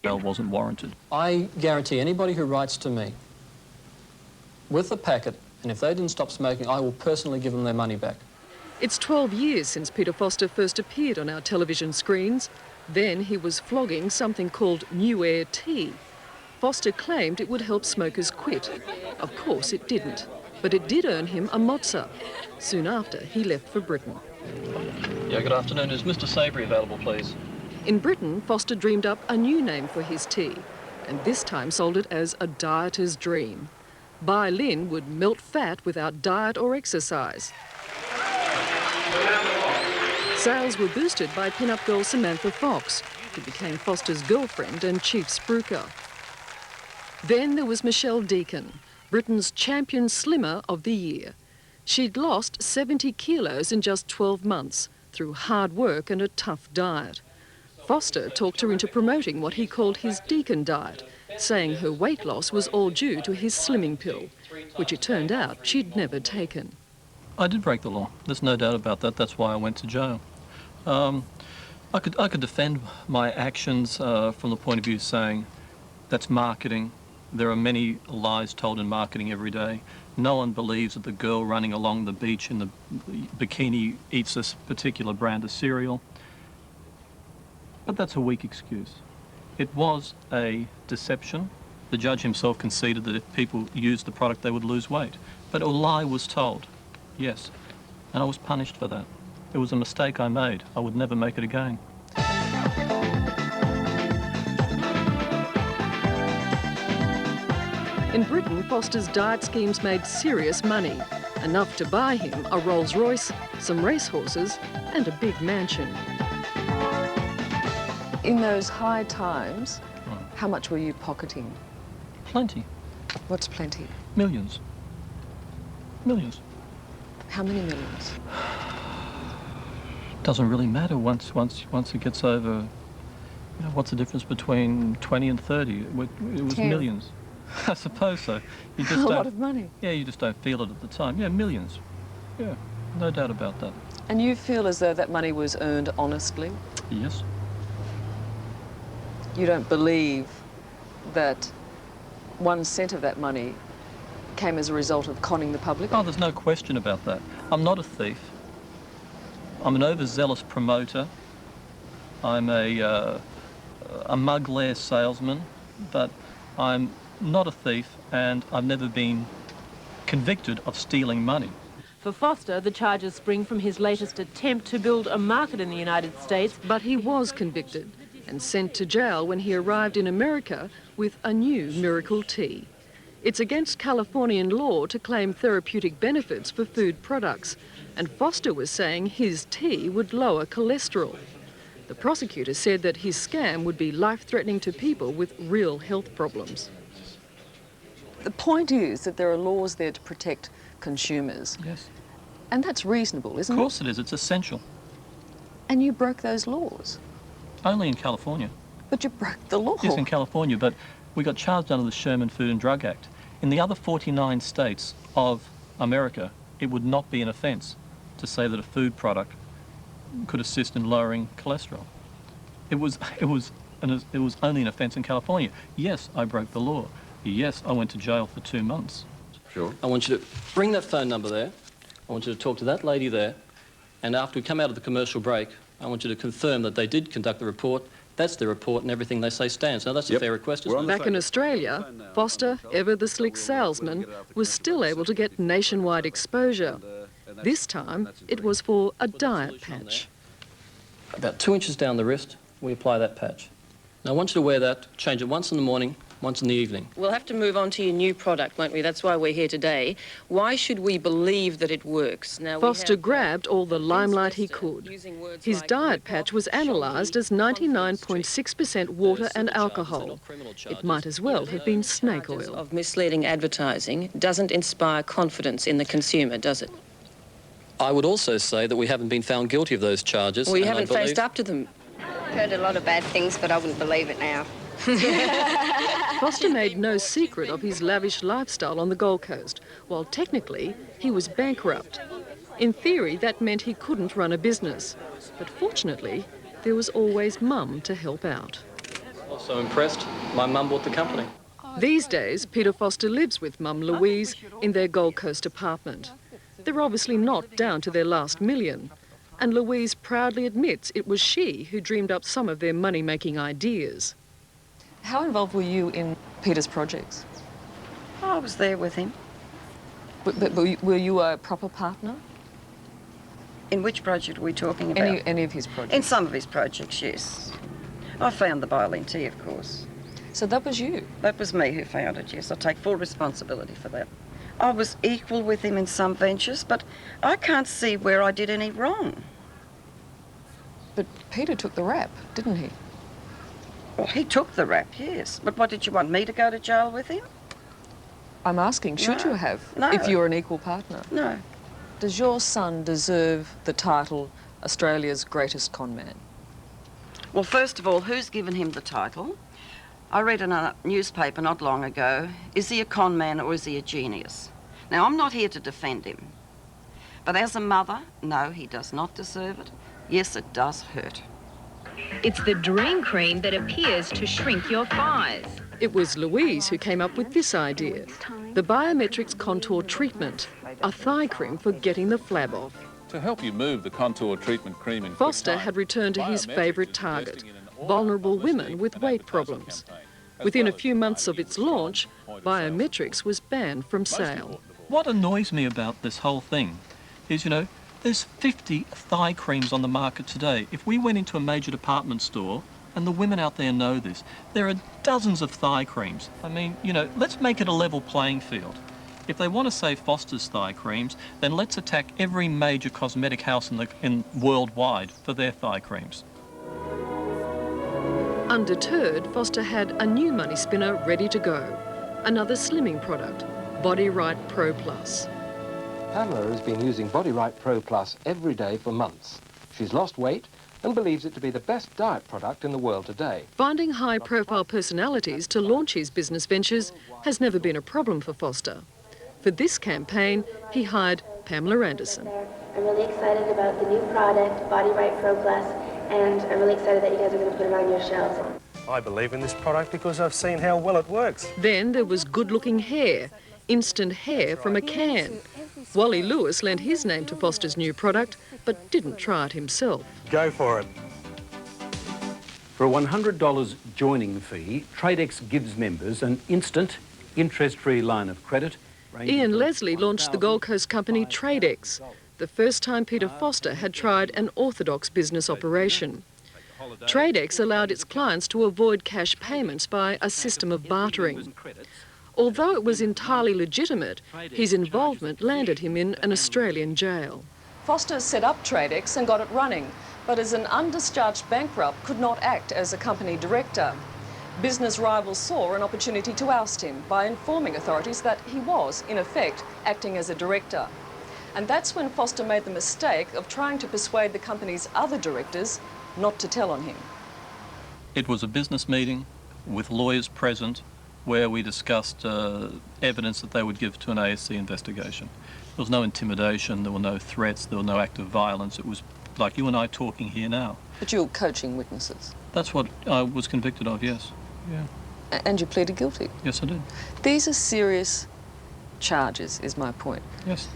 wasn't warranted. I guarantee anybody who writes to me with a packet, and if they didn't stop smoking, I will personally give them their money back. It's 12 years since Peter Foster first appeared on our television screens. Then he was flogging something called New Air tea. Foster claimed it would help smokers quit. Of course it didn't, but it did earn him a mozza. Soon after, he left for Britain. Yeah, good afternoon. Is Mr. Sabry available, please? In Britain, Foster dreamed up a new name for his tea, and this time sold it as a dieter's dream. Bai Lin would melt fat without diet or exercise. Sales were boosted by pin-up girl Samantha Fox, who became Foster's girlfriend and chief spruiker. Then there was Michelle Deacon, Britain's champion slimmer of the year. She'd lost 70 kilos in just 12 months through hard work and a tough diet. Foster talked her into promoting what he called his Deacon diet, saying her weight loss was all due to his slimming pill, which it turned out she'd never taken. I did break the law. There's no doubt about that. That's why I went to jail. I could defend my actions from the point of view saying that's marketing. There are many lies told in marketing every day. No one believes that the girl running along the beach in the bikini eats this particular brand of cereal. But that's a weak excuse. It was a deception. The judge himself conceded that if people used the product, they would lose weight. But a lie was told, yes, and I was punished for that. It was a mistake I made. I would never make it again. In Britain, Foster's diet schemes made serious money, enough to buy him a Rolls Royce, some racehorses and a big mansion. In those high times, how much were you pocketing? Plenty. What's plenty? Millions. Millions. How many millions? Doesn't really matter once it gets over, you know, what's the difference between 20 and 30? It was 10. Millions. I suppose so. You just A lot of money. Yeah, you just don't feel it at the time. Yeah, millions. Yeah, no doubt about that. And you feel as though that money was earned honestly? Yes. You don't believe that 1 cent of that money came as a result of conning the public? Oh, there's no question about that. I'm not a thief. I'm an overzealous promoter. I'm a mug-lair salesman, but I'm not a thief, and I've never been convicted of stealing money. For Foster, the charges spring from his latest attempt to build a market in the United States. But he was convicted and sent to jail when he arrived in America with a new miracle tea. It's against Californian law to claim therapeutic benefits for food products, and Foster was saying his tea would lower cholesterol. The prosecutor said that his scam would be life-threatening to people with real health problems. The point is that there are laws there to protect consumers. Yes. And that's reasonable, isn't it? Of course it is. It's essential. And you broke those laws. Only in California. But you broke the law. Yes, in California, but we got charged under the Sherman Food and Drug Act. In the other 49 states of America, it would not be an offence to say that a food product could assist in lowering cholesterol. It was only an offence in California. Yes, I broke the law. Yes, I went to jail for 2 months. Sure. I want you to bring that phone number there. I want you to talk to that lady there. And after we come out of the commercial break, I want you to confirm that they did conduct the report. That's the report and everything they say stands. Now, that's a fair request, isn't it? Back in Australia, Foster, ever the slick salesman, was still able to get nationwide exposure. This time, it was for a diet patch. About 2 inches down the wrist, we apply that patch. Now, I want you to wear that, change it once in the morning, once in the evening. We'll have to move on to your new product, won't we? That's why we're here today. Why should we believe that it works? Now, Foster grabbed all the limelight he could. His diet patch was analysed as 99.6% water and alcohol. It might as well have been snake oil. Of misleading advertising doesn't inspire confidence in the consumer, does it? I would also say that we haven't been found guilty of those charges. Well, you haven't faced up to them. Heard a lot of bad things, but I wouldn't believe it now. Foster made no secret of his lavish lifestyle on the Gold Coast, while technically he was bankrupt. In theory, that meant he couldn't run a business. But fortunately, there was always Mum to help out. Also impressed, my mum bought the company. These days, Peter Foster lives with Mum Louise in their Gold Coast apartment. They're obviously not down to their last million, and Louise proudly admits it was she who dreamed up some of their money-making ideas. How involved were you in Peter's projects? I was there with him. But were you a proper partner? In which project are we talking about? Any of his projects? In some of his projects, yes. I found the violin tea, of course. So that was you? That was me who found it, yes. I take full responsibility for that. I was equal with him in some ventures, but I can't see where I did any wrong. But Peter took the rap, didn't he? Well, he took the rap, yes. But what, did you want me to go to jail with him? I'm asking, should No. you have, No. if you're an equal partner? No. Does your son deserve the title Australia's greatest con man? Well, first of all, who's given him the title? I read in a newspaper not long ago, is he a con man or is he a genius? Now, I'm not here to defend him. But as a mother, no, he does not deserve it. Yes, it does hurt. It's the dream cream that appears to shrink your thighs. It was Louise who came up with this idea, the Biometrics Contour Treatment, a thigh cream for getting the flab off. To help you move the contour treatment cream in Foster had returned to his favourite target, vulnerable women with weight problems. Within a few months of its launch, Biometrics was banned from sale. What annoys me about this whole thing is, you know, there's 50 thigh creams on the market today. If we went into a major department store, and the women out there know this, there are dozens of thigh creams. I mean, you know, let's make it a level playing field. If they want to say Foster's thigh creams, then let's attack every major cosmetic house in worldwide for their thigh creams. Undeterred, Foster had a new money spinner ready to go. Another slimming product, Body Right Pro Plus. Pamela has been using Body Right Pro Plus every day for months. She's lost weight and believes it to be the best diet product in the world today. Finding high-profile personalities to launch his business ventures has never been a problem for Foster. For this campaign, he hired Pamela Anderson. I'm really excited about the new product, Body Right Pro Plus, and I'm really excited that you guys are going to put it on your shelves. I believe in this product because I've seen how well it works. Then there was good-looking hair, instant hair from a can. Wally Lewis lent his name to Foster's new product, but didn't try it himself. Go for it. For a $100 joining fee, Tradex gives members an instant, interest-free line of credit. Ian Leslie launched the Gold Coast company Tradex, the first time Peter Foster had tried an orthodox business operation. Tradex allowed its clients to avoid cash payments by a system of bartering. Although it was entirely legitimate, his involvement landed him in an Australian jail. Foster set up Tradex and got it running, but as an undischarged bankrupt could not act as a company director. Business rivals saw an opportunity to oust him by informing authorities that he was, in effect, acting as a director. And that's when Foster made the mistake of trying to persuade the company's other directors not to tell on him. It was a business meeting with lawyers present where we discussed evidence that they would give to an ASC investigation. There was no intimidation, there were no threats, there was no act of violence. It was like you and I talking here now. But you were coaching witnesses? That's what I was convicted of, yes. Yeah. And you pleaded guilty? Yes, I did. These are serious charges, is my point. Yes.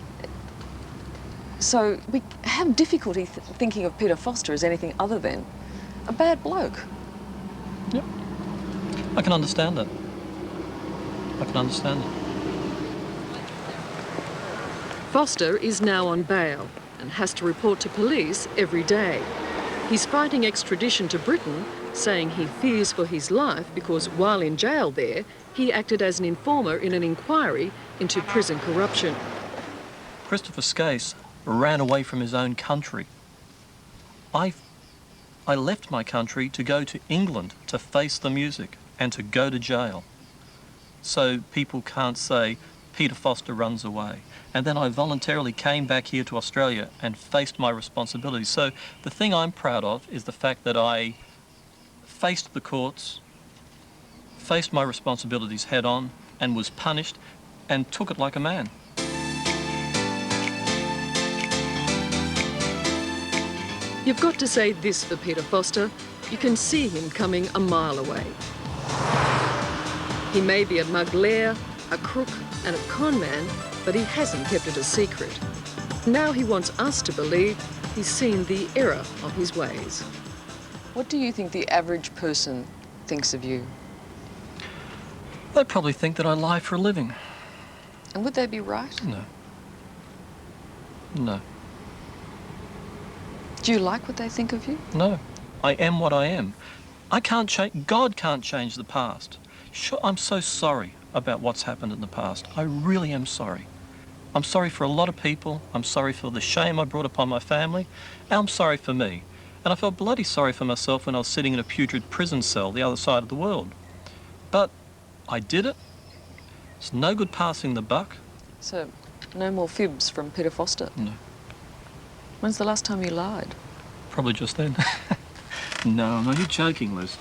So we have difficulty thinking of Peter Foster as anything other than a bad bloke. Yep. I can understand that. I can understand that. Foster is now on bail and has to report to police every day. He's fighting extradition to Britain, saying he fears for his life because while in jail there, he acted as an informer in an inquiry into prison corruption. Christopher Skase ran away from his own country. I left my country to go to England to face the music and to go to jail. So people can't say Peter Foster runs away. And then I voluntarily came back here to Australia and faced my responsibilities. So the thing I'm proud of is the fact that I faced the courts, faced my responsibilities head on, and was punished and took it like a man. You've got to say this for Peter Foster. You can see him coming a mile away. He may be a mugler, a crook and a con man, but he hasn't kept it a secret. Now he wants us to believe he's seen the error of his ways. What do you think the average person thinks of you? They probably think that I lie for a living. And would they be right? No. No. Do you like what they think of you? No. I am what I am. I can't change. God can't change the past. Sure, I'm so sorry about what's happened in the past. I really am sorry. I'm sorry for a lot of people. I'm sorry for the shame I brought upon my family. And I'm sorry for me. And I felt bloody sorry for myself when I was sitting in a putrid prison cell the other side of the world. But I did it. It's no good passing the buck. So, no more fibs from Peter Foster? No. When's the last time you lied? Probably just then. No, you're joking, Liz.